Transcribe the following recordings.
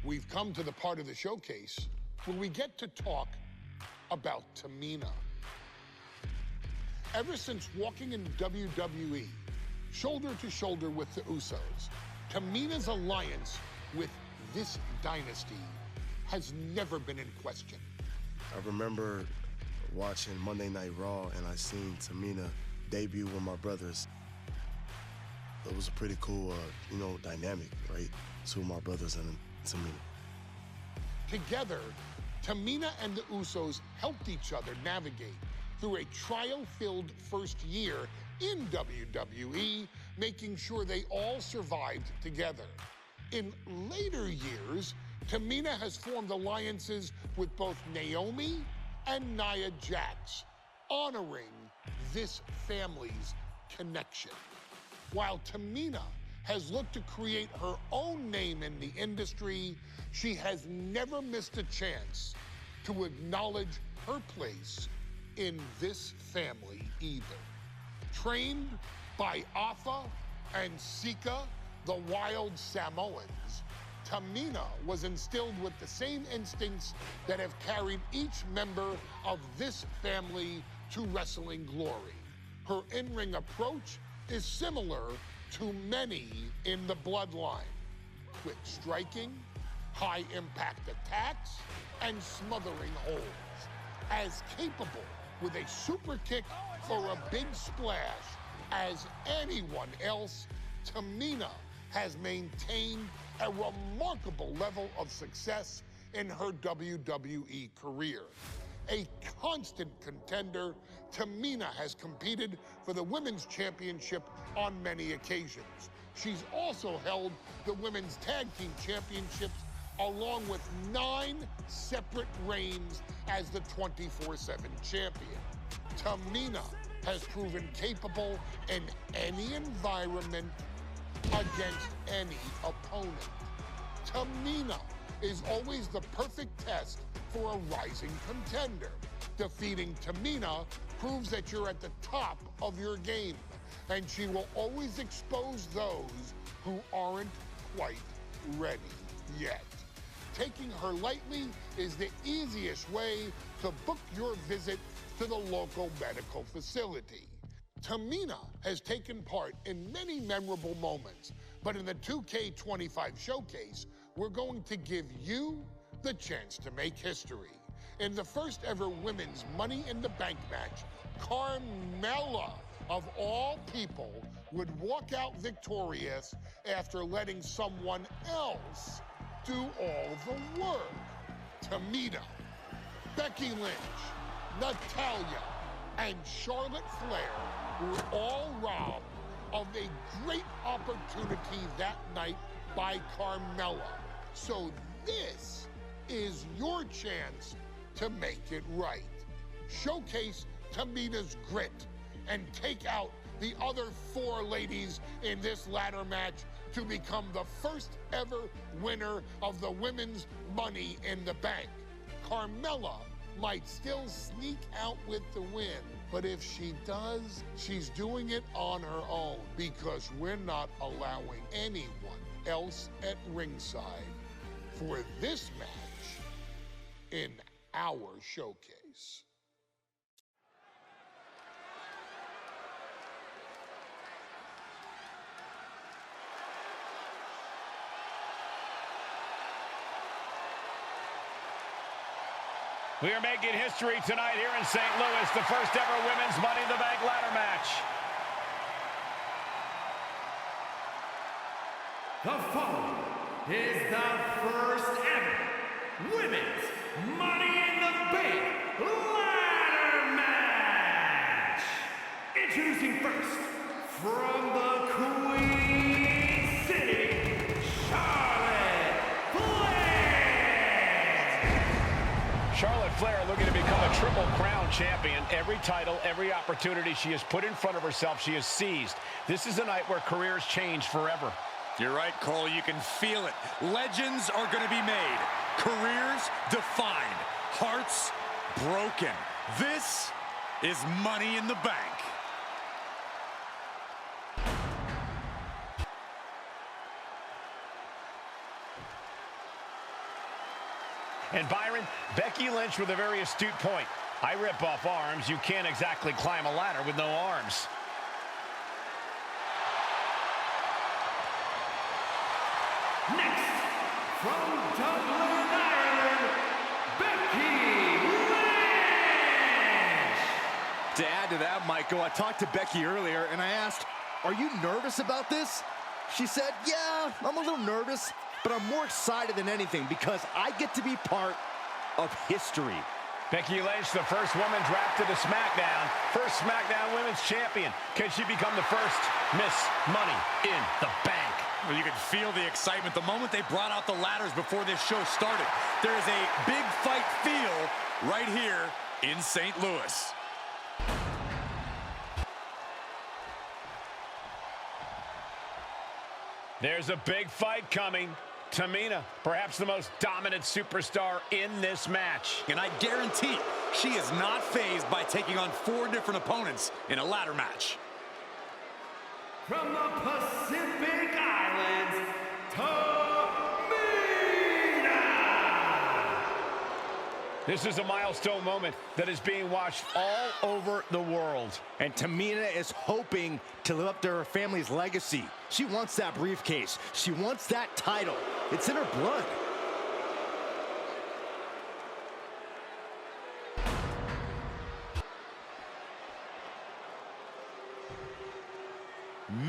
We've come to the part of the showcase where we get to talk about Tamina. Ever since walking in WWE, shoulder to shoulder with the Usos, Tamina's alliance with this dynasty has never been in question. I remember watching Monday Night Raw and I seen Tamina debut with my brothers. It was a pretty cool, dynamic, right? Two of my brothers and Tamina. Together, Tamina and the Usos helped each other navigate through a trial-filled first year in WWE, making sure they all survived together. In later years, Tamina has formed alliances with both Naomi and Nia Jax, honoring this family's connection. While Tamina has looked to create her own name in the industry, she has never missed a chance to acknowledge her place in this family either. Trained by Afa and Sika, the wild Samoans, Tamina was instilled with the same instincts that have carried each member of this family to wrestling glory. Her in-ring approach is similar to many in the Bloodline. Quick striking, high-impact attacks, and smothering holds. As capable with a super kick or a big splash as anyone else, Tamina has maintained a remarkable level of success in her WWE career. A constant contender, Tamina has competed for the Women's Championship on many occasions. She's also held the Women's Tag Team Championships along with 9 separate reigns as the 24/7 champion. Tamina has proven capable in any environment against any opponent. Tamina is always the perfect test for a rising contender. Defeating Tamina proves that you're at the top of your game, and she will always expose those who aren't quite ready yet. Taking her lightly is the easiest way to book your visit to the local medical facility. Tamina has taken part in many memorable moments, but in the 2K25 showcase, we're going to give you the chance to make history. In the first ever women's Money in the Bank match, Carmella, of all people, would walk out victorious after letting someone else do all the work. Tamina, Becky Lynch, Natalya, and Charlotte Flair were all robbed of a great opportunity that night by Carmella. So this is your chance to make it right. Showcase Tamina's grit and take out the other 4 ladies in this ladder match to become the first ever winner of the Women's Money in the Bank. Carmella might still sneak out with the win, but if she does, she's doing it on her own because we're not allowing anyone else at ringside for this match in our showcase. We are making history tonight here in St. Louis, the first ever Women's Money in the Bank ladder match. The following is the first ever Women's Money in the Bank ladder match. Introducing first, from the Queen City, Charlotte Flair. Charlotte Flair looking to become a Triple Crown champion. Every title, every opportunity she has put in front of herself, she has seized. This is a night where careers change forever. You're right, Cole. You can feel it. Legends are going to be made. Careers defined. Hearts broken. This is Money in the Bank. And Byron, Becky Lynch with a very astute point. I rip off arms. You can't exactly climb a ladder with no arms. Next, from Dublin, Ireland, Becky Lynch! To add to that, Michael, I talked to Becky earlier, and I asked, are you nervous about this? She said, yeah, I'm a little nervous, but I'm more excited than anything because I get to be part of history. Becky Lynch, the first woman drafted to SmackDown. First SmackDown Women's Champion. Can she become the first Miss Money in the Bank? Well, you could feel the excitement the moment they brought out the ladders before this show started. There is a big fight feel right here in St. Louis. There's a big fight coming. Tamina, perhaps the most dominant superstar in this match. And I guarantee she is not fazed by taking on 4 different opponents in a ladder match. From the Pacific Islands, Tamina! This is a milestone moment that is being watched all over the world. And Tamina is hoping to live up to her family's legacy. She wants that briefcase. She wants that title. It's in her blood.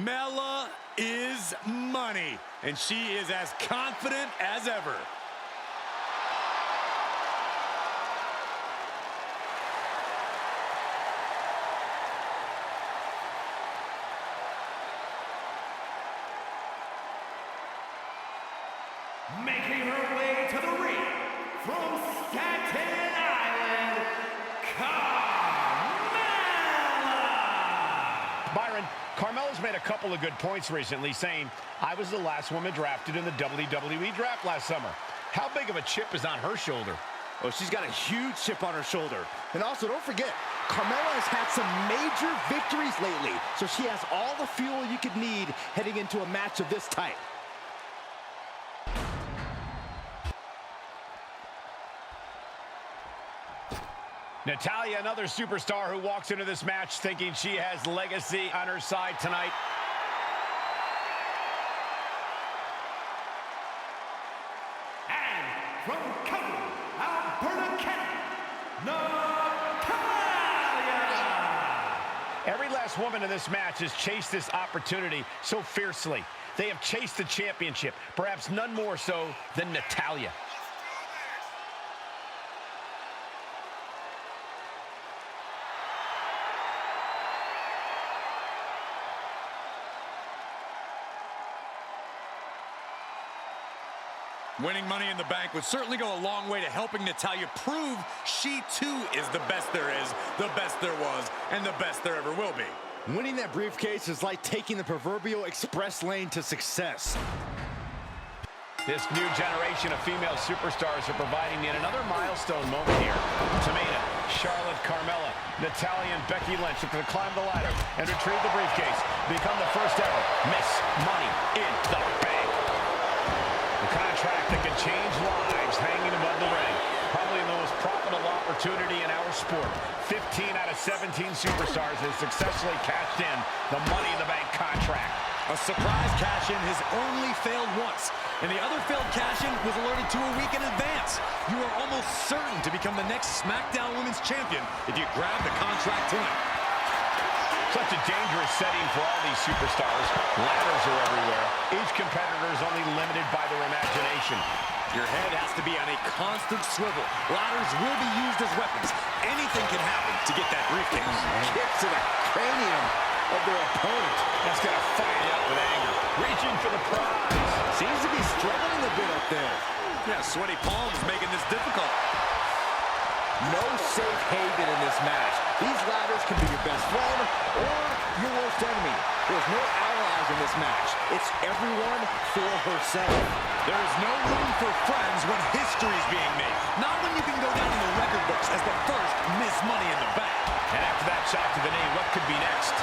Mela is money, and she is as confident as ever. Making her way to the ring from Staten Island, Carmella! Byron, Carmella's made a couple of good points recently, saying, I was the last woman drafted in the WWE draft last summer. How big of a chip is on her shoulder? Oh, she's got a huge chip on her shoulder. And also, don't forget, Carmella has had some major victories lately, so she has all the fuel you could need heading into a match of this type. Natalya, another superstar who walks into this match thinking she has legacy on her side tonight. And from Calgary, Alberta, Canada, Natalya! Every last woman in this match has chased this opportunity so fiercely. They have chased the championship, perhaps none more so than Natalya. Winning Money in the Bank would certainly go a long way to helping Natalya prove she too is the best there is, the best there was, and the best there ever will be. Winning that briefcase is like taking the proverbial express lane to success. This new generation of female superstars are providing yet another milestone moment here. Tamina, Charlotte, Carmella, Natalya, and Becky Lynch look to climb the ladder and retrieve the briefcase, become the first ever Miss Money in the Bank. The contract that can change lives hanging above the ring. Probably the most profitable opportunity in our sport. 15 out of 17 superstars have successfully cashed in the Money in the Bank contract. A surprise cash-in has only failed once, and the other failed cash-in was alerted to a week in advance. You are almost certain to become the next SmackDown Women's Champion if you grab the contract tonight. Such a dangerous setting for all these superstars. Ladders are everywhere. Each competitor is only limited by their imagination. Your head has to be on a constant swivel. Ladders will be used as weapons. Anything can happen to get that briefcase. Kicks to the cranium of their opponent. That's going to fire you up with anger. Reaching for the prize. Seems to be struggling a bit up there. Yeah, sweaty palms making this difficult. No safe haven in this match. These ladders can be your best friend or your worst enemy. There's no allies in this match. It's everyone for herself. There is no room for friends when history is being made. Not when you can go down in the record books as the first Miss Money in the Bank. And after that shot to the knee, what could be next?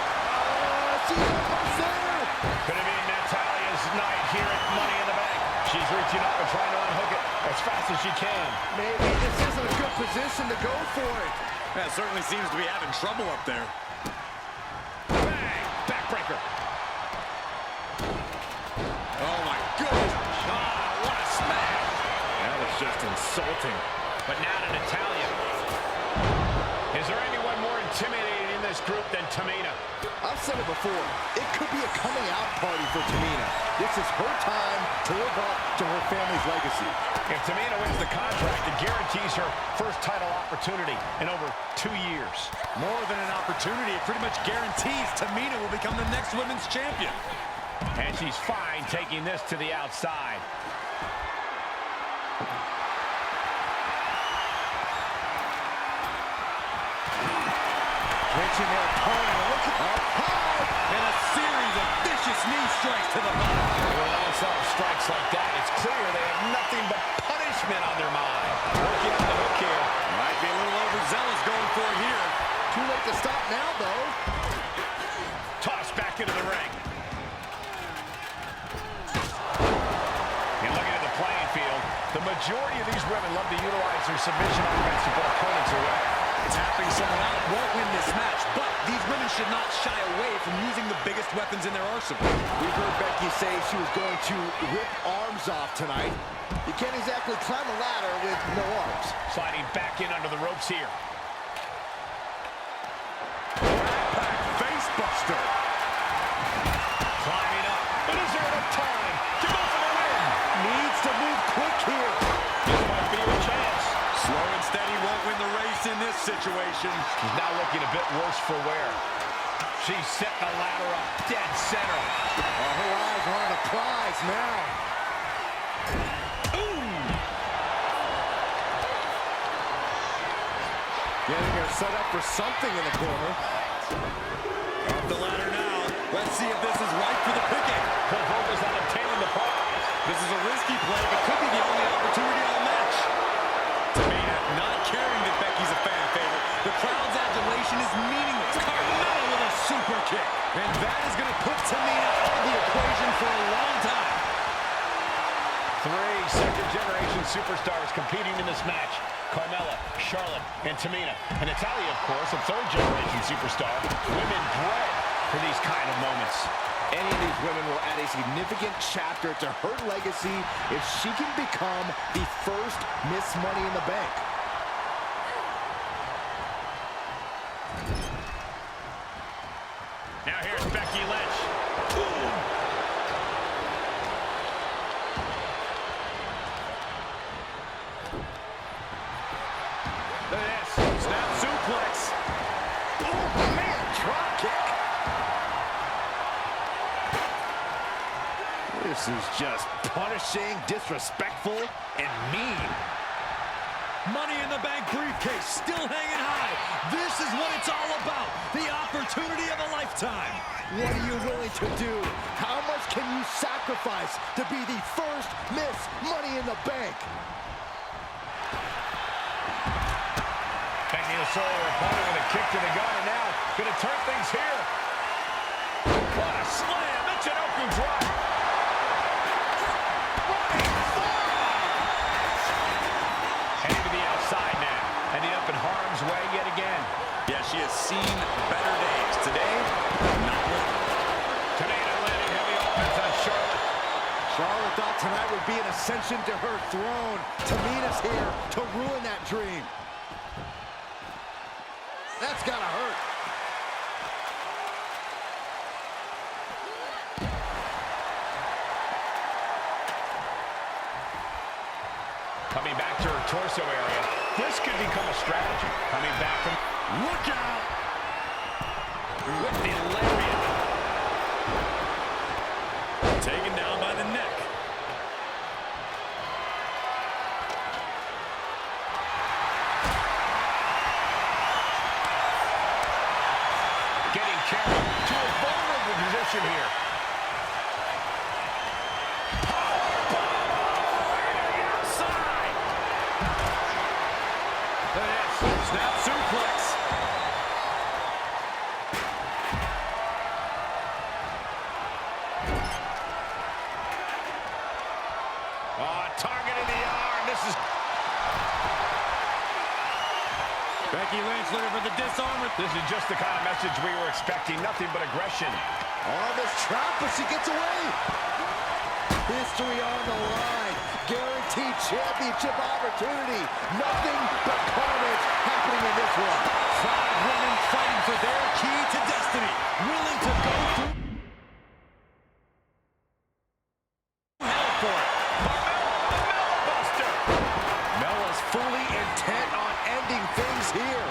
Could it be Natalya's night here at Money in the Bank? She's reaching up and trying to unhook it. as fast as she can. Maybe this isn't a good position to go for it. That certainly seems to be having trouble up there. Bang! Backbreaker. Oh, my goodness. Ah, what a smash. That was just insulting. But now to Natalia. Is there anyone more intimidating in this group than Tamina? I've said it before. It could be a coming out party for Tamina. This is her time to live up to her family's legacy. If Tamina wins the contract, it guarantees her first title opportunity in over 2 years. More than an opportunity, it pretty much guarantees Tamina will become the next women's champion. And she's fine taking this to the outside. Clinching their opponent. Look at that. And a series of vicious knee strikes to the body. With onslaught strikes like that, it's clear they have nothing but punishment on their mind. Working on the hook here. Might be a little overzealous going for it here. Too late to stop now, though. Tossed back into the ring. And looking at the playing field, the majority of these women love to utilize their submission offense to put opponents away. Tapping someone out won't win this match, but these women should not shy away from using the biggest weapons in their arsenal. We've heard Becky say she was going to rip arms off tonight. You can't exactly climb a ladder with no arms. Sliding back in under the ropes here. Backpack face buster. Climbing up. But is there enough time to go for the win? Needs to move quick here. This might be a chance. Slow and steady won't win the race in this situation. She's now looking a bit worse for wear. She's setting the ladder up dead center. Oh, her eyes are on the prize now. Getting her set up for something in the corner. Up the ladder now. Let's see if this is right for the picking. Her focus on obtaining the prize. This is a risky play, but could be the only opportunity on the match. Tamina not caring that Becky's a fan favorite. The crowd's adulation is meaningless. Carmella with a super kick. And that is going to put Tamina out of the equation for a long time. 3 second-generation superstars competing in this match. Carmella, Charlotte, and Tamina. And Natalia, of course, a 3rd-generation superstar. Women bred for these kind of moments. Any of these women will add a significant chapter to her legacy if she can become the first Miss Money in the Bank. Now here's Becky Lynch. Look at this. Snap suplex. Oh, man, drop kick. This is just punishing, disrespectful, and mean. Money in the Bank briefcase still hanging high. This is what it's all about. The opportunity of a lifetime. What are you willing to do? How much can you sacrifice to be the first Miss Money in the Bank? Becky will throw her opponent with a kick to the gut, and now going to turn things here. What a slam! Michinoku drop. Heading to the outside now, ending up in harm's way yet again. Yeah, she has seen better days. Today, not one. Tamina landing heavy offense on Charlotte. Charlotte thought tonight would be an ascension to her throne. Tamina's here to ruin that dream. That's gotta hurt. Coming back to her torso area. This could become a strategy. Coming back from... Look out! With the lariat. Taken down by the neck. Getting carried to a vulnerable position here. Snap suplex. Becky Lynch looking for the disarm. This is just the kind of message we were expecting. Nothing but aggression. Almost trapped, but she gets away. History on the line. Guaranteed championship opportunity. Nothing but carnage happening in this one. 5 women fighting for their key to destiny. Willing to go through hell for it. Buster. Mella's fully intent on ending things here.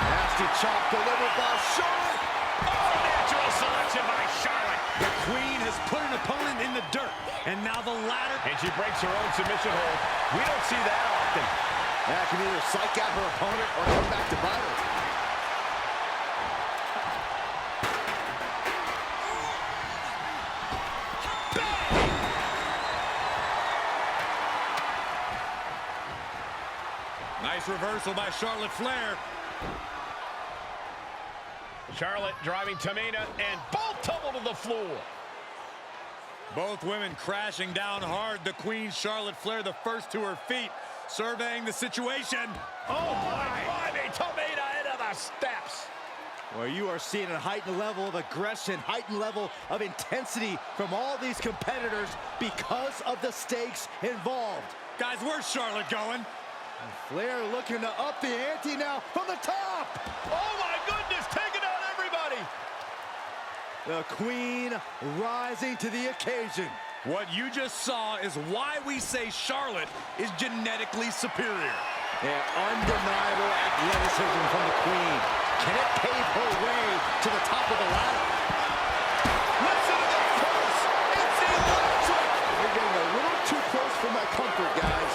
Nasty chop delivered by Charlotte. Natural selection by Charlotte. The Queen has put an opponent in the dirt, and now the ladder. And she breaks her own submission hold. We don't see that often. That can either psych out her opponent or come back to bite her. Nice reversal by Charlotte Flair. Charlotte driving Tamina, and both tumble to the floor. Both women crashing down hard. The Queen, Charlotte Flair, the first to her feet, surveying the situation. Oh my! Tamina into the steps. Well, you are seeing a heightened level of aggression, heightened level of intensity from all these competitors because of the stakes involved. Guys, where's Charlotte going? Flair looking to up the ante now from the top. Oh my goodness, taking out everybody. The Queen rising to the occasion. What you just saw is why we say Charlotte is genetically superior. And undeniable athleticism from the Queen. Can it pave her way to the top of the ladder? Listen to the pulse. It's electric. You're getting a little too close for my comfort, guys.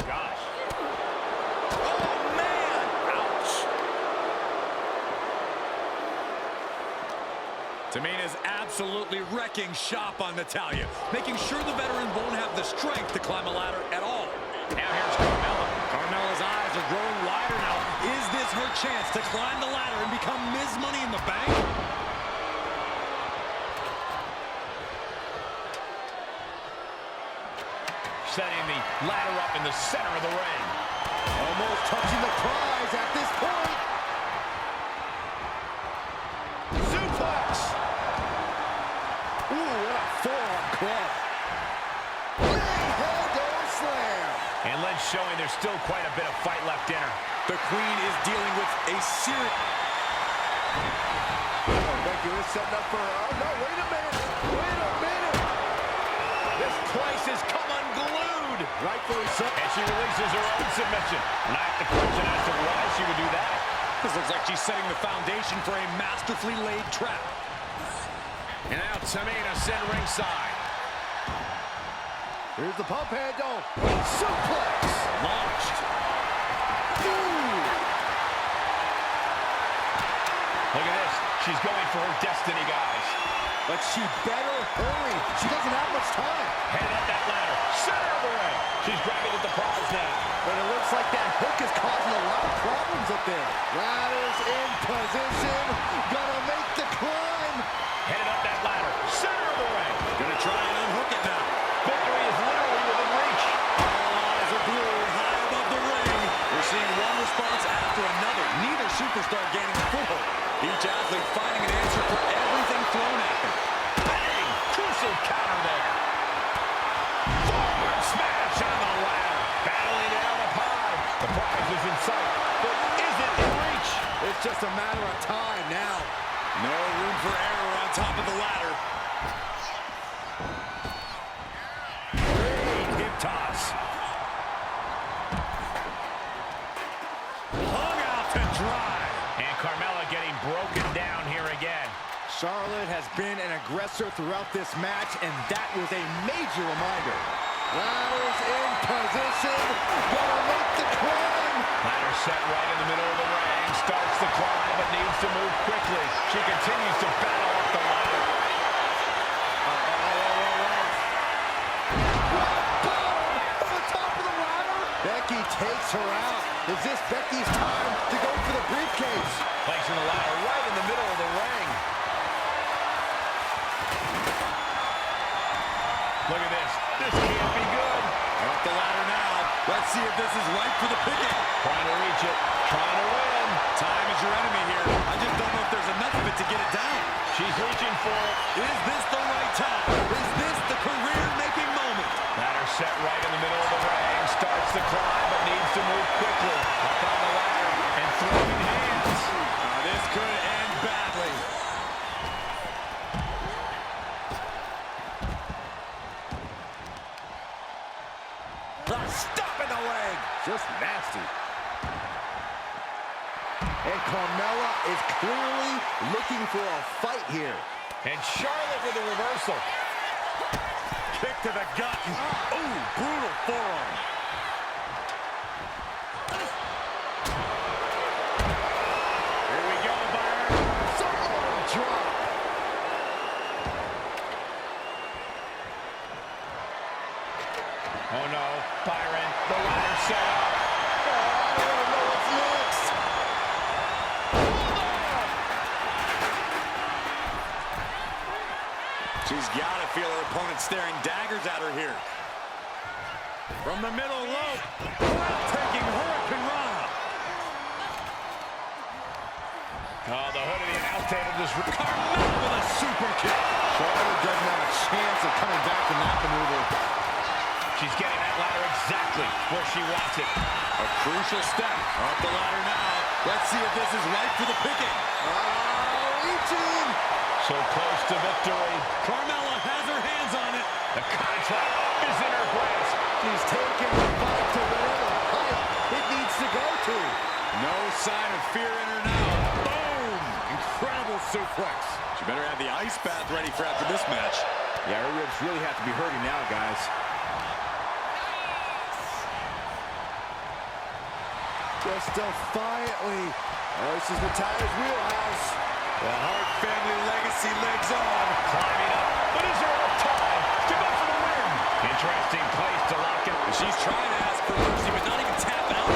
Gosh. Oh, man. Ouch. Tamina's absolutely wrecking shop on Natalya, making sure the veteran won't have the strength to climb a ladder at all. Now here's Carmella. Carmella's eyes are growing wider now. Is this her chance to climb the ladder and become Ms. Money in the Bank? Setting the ladder up in the center of the ring. Almost touching the prize at this point. Suplex. Ooh, what a forearm club. Big head slam. And Lynch showing there's still quite a bit of fight left in her. The Queen is dealing with a serious... Oh, Becky is setting up for... Oh, no, wait a minute. Wait a minute. This place has come unglued. Rightfully so. And she releases her own submission. And I have to question as to why she would do that. This looks like she's setting the foundation for a masterfully laid trap. And now Tamina sent ringside. Here's the pump handle. Suplex. Launched. Ooh. Look at this. She's going for her destiny, guys. But she better hurry. She doesn't have much time. Headed up that ladder. Center of the ring. She's grabbing at the prize now. But it looks like that hook is causing a lot of problems up there. Ladder's in position. Gonna make the climb. Headed up that ladder. Center of the ring. Gonna try and unhook it now. Victory is literally within reach. All eyes are glued high above the ring. We're seeing one response after another. Neither superstar gaining a foothold. Each athlete finding an answer for everything thrown at them. Bang! Crucial counter there. Forward smash on the ladder. Battling it out up high. The prize is in sight, but is it in reach? It's just a matter of time now. No room for error on top of the ladder. Great hip toss. Hung out to dry. And Carmella getting broken down here again. Charlotte has been an aggressor throughout this match, and that was a major reminder. Ladder's in position. Gonna make the climb. Ladder set right in the middle of the ring. Starts the climb, but needs to move quickly. She continues to battle up the ladder. From the top of the ladder. Becky takes her out. Is this Becky's time to go for the briefcase? Placing the ladder right in the middle of the ring. Look at this. this is right for the picking. Trying to reach it, trying to win. Time is your enemy here. I just don't know if there's enough of it to get it down. She's reaching for it. Is this the right time? Is this the career-making moment? Ladder set right in the middle of the ring. Starts the climb, but needs to move quickly. Up on the ladder and throwing hands. This could end badly. Stop in the leg. Just nasty. And Carmella is clearly looking for a fight here. And Charlotte with a reversal. Kick to the gut. Ooh, brutal forearm. Here we go, Byron. Solo drop. Oh no, Byron, the ladder set up. I don't know what's next. She's got to feel her opponent staring daggers at her here. From the middle rope, taking Hurricane Rana. Oh, the hood of the announce table just... Carmella with a super kick. Charlotte doesn't have a chance of coming back from that maneuver. She's getting that ladder exactly where she wants it. A crucial step. Up the ladder now. Let's see if this is right for the picking. Reaching. So close to victory. Carmella has her hands on it. The contract is in her grasp. She's taking the fight to whatever height it needs to go to. No sign of fear in her now. Boom! Incredible suplex. She better have the ice bath ready for after this match. Yeah, her ribs really have to be hurting now, guys. Just defiantly. Oh, this is Natalia's wheelhouse. The Hart family legacy legs on. Climbing up, but is there enough time to go for the win? Interesting place to lock it. She's trying to ask for mercy, but not even tap out.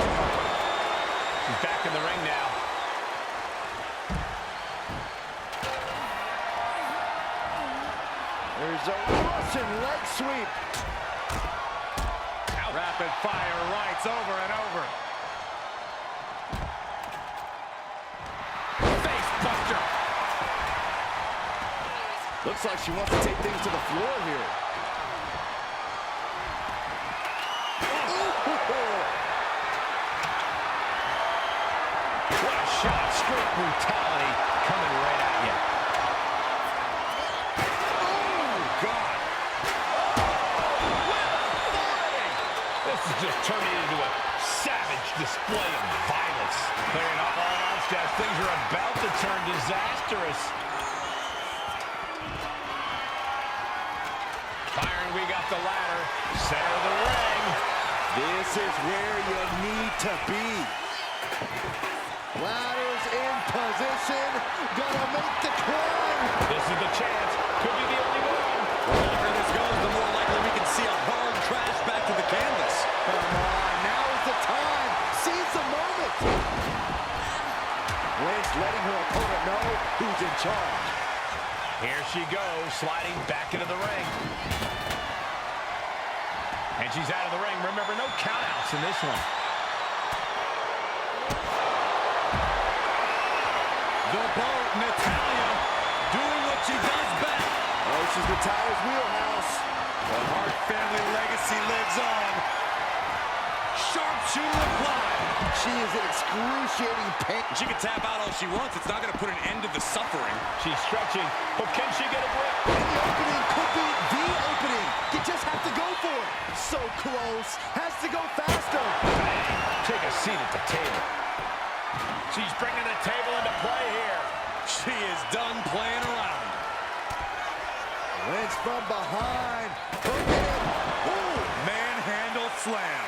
She's back in the ring now. There's a Russian leg sweep. Rapid fire rights over and over. Face buster. Looks like she wants to take things to the floor here. What a shot. Straight brutality coming right at you. This is just turning into a savage display of violence. Clearing off all obstacles. Things are about to turn disastrous. Byron, we got the ladder. Center of the ring. This is where you need to be. Ladders in position. Gonna make the climb. This is the chance. Could be the only one. The longer this goes, the more likely we can see a hard crash back to the canvas. Come on, now is the time. Seize the moment. Lynch letting her opponent know who's in charge. Here she goes, sliding back into the ring. And she's out of the ring. Remember, no countouts in this one. The boat, Natalya, doing what she does best. Oh, this is Natalia's wheelhouse. The Hart family legacy lives on. Sharpshooter applied. She is in excruciating pain. She can tap out all she wants. It's not going to put an end to the suffering. She's stretching, but can she get a grip? And the opening could be the opening. You just have to go for it. So close. Has to go faster. Take a seat at the table. She's bringing the table into play here. She is done playing around. Lynch from behind. Ooh, manhandle slam.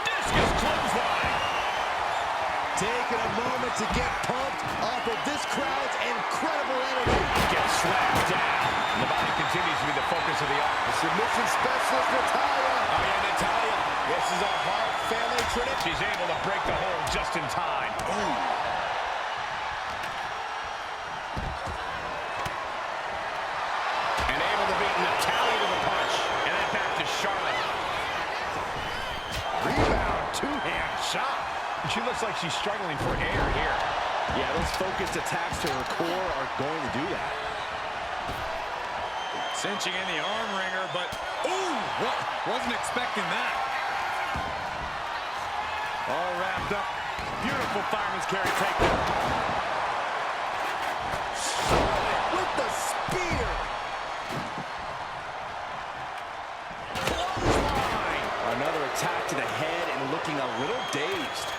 Discus clothesline. Taking a moment to get pumped off of this crowd's incredible energy. Gets slammed down. And the body continues to be the focus of the offense. Submission specialist Natalya. Oh yeah, Natalya. This is a Hart family tradition. She's able to break the hold just in time. Ooh. shot. She looks like she's struggling for air here. Yeah, those focused attacks to her core are going to do that. Cinching in the arm wringer, but ooh, wasn't expecting that. All wrapped up. Beautiful fireman's carry takedown. With the spear. Bloodline. Another attack to the head and looking a little dazed.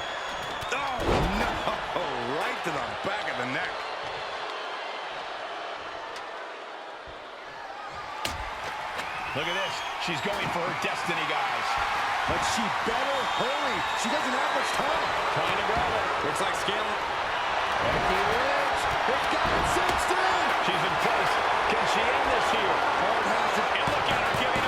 Oh, no. Right to the back of the neck. Look at this. She's going for her destiny, guys. But she better hurry. She doesn't have much time. Trying to grab it. Looks like scaling. Becky Lynch. It's got it cinched in. She's in place. Can she end this here? Oh, it has it. And look at her giving